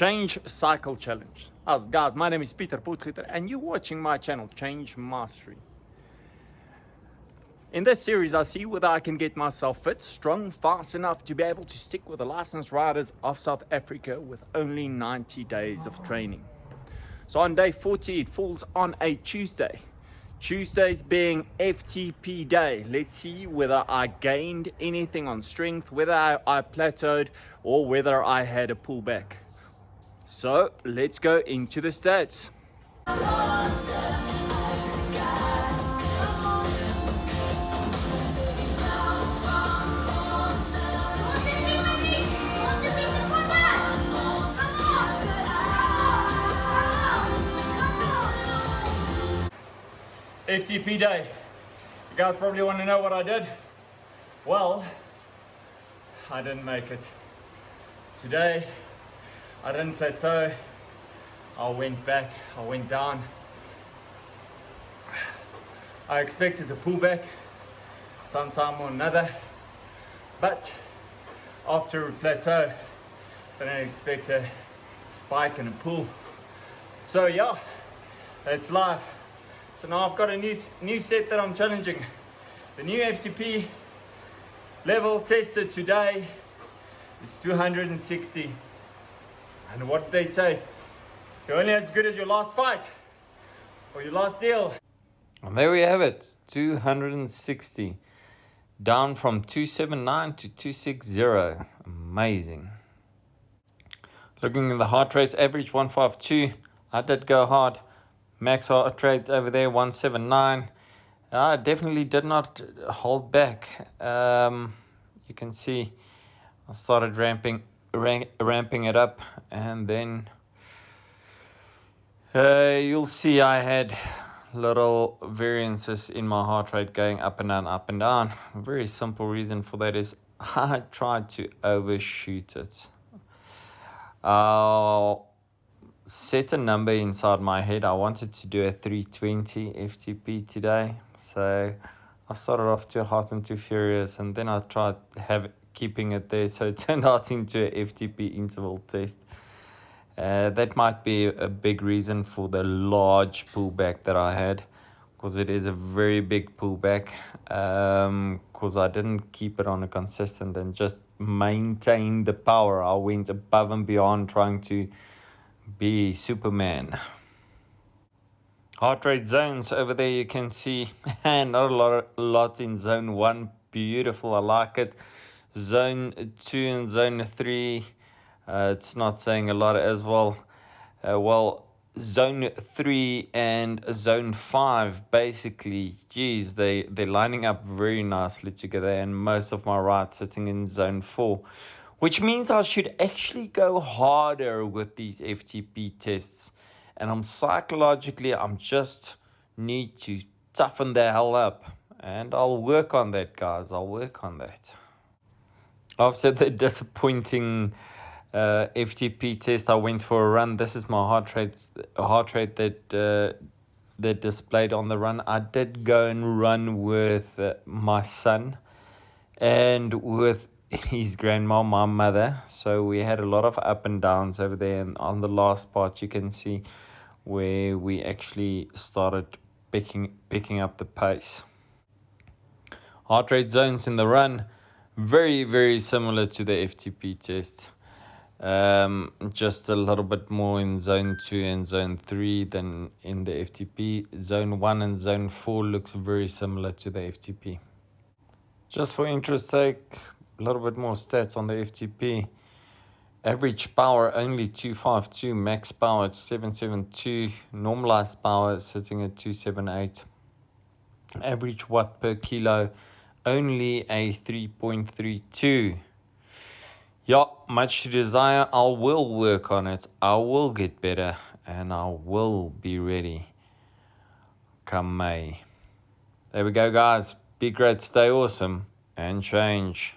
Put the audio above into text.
Change Cycle Challenge. Guys, my name is Pieter Potgieter and you're watching my channel, Change Mastery. In this series, I see whether I can get myself fit, strong, fast enough to be able to stick with the licensed riders of South Africa with only 90 days of training. So on day 40, it falls on a Tuesday. Tuesdays being FTP day. Let's see whether I gained anything on strength, whether I plateaued, or whether I had a pullback. So let's go into the stats. FTP day. You guys probably want to know what I did. Well, I didn't make it. Today, I didn't plateau. I went back, I went down. I expected to pull back sometime or another, but after a plateau, I didn't expect a spike and a pull. So yeah, that's life. So now I've got a new set that I'm challenging. The new FTP level tested today is 260. And what did they say? You're only as good as your last fight or your last deal. And there we have it, 260. Down from 279 to 260. Amazing. Looking at the heart rate, average 152. I did go hard. Max heart rate over there, 179. I definitely did not hold back. You can see I started ramping it up, and then you'll see I had little variances in my heart rate going up and down, up and down. A very simple reason for that is I tried to overshoot it. I'll set a number inside my head. I wanted to do a 320 FTP today, so I started off too hot and too furious, and then I tried keeping it there, so it turned out into a FTP interval test. That might be a big reason for the large pullback that I had, because it is a very big pullback, because I didn't keep it on a consistent and just maintain the power. I went above and beyond trying to be Superman. Heart rate zones over there, you can see not a lot in zone 1. Beautiful, I like it. Zone 2 and zone 3, it's not saying a lot as well. Zone 3 and zone 5, basically, geez, they're lining up very nicely together, and most of my rides sitting in zone 4, which means I should actually go harder with these FTP tests. And I'm just need to toughen the hell up, and I'll work on that, guys. I'll work on that. After the disappointing FTP test, I went for a run. This is my heart rate that displayed on the run. I did go and run with my son and with his grandma, my mother. So we had a lot of up and downs over there, and on the last part you can see where we actually started picking up the pace. Heart rate zones in the run, very, very similar to the FTP test. Just a little bit more in zone 2 and zone 3 than in the FTP. Zone 1 and zone 4 looks very similar to the FTP. Just for interest's sake, a little bit more stats on the FTP. Average power only 252, max power at 772, normalized power sitting at 278. Average watt per kilo only a 3.32. Yeah, much to desire. I will work on it. I will get better, and I will be ready come May. There we go, guys. Be great, stay awesome, and change.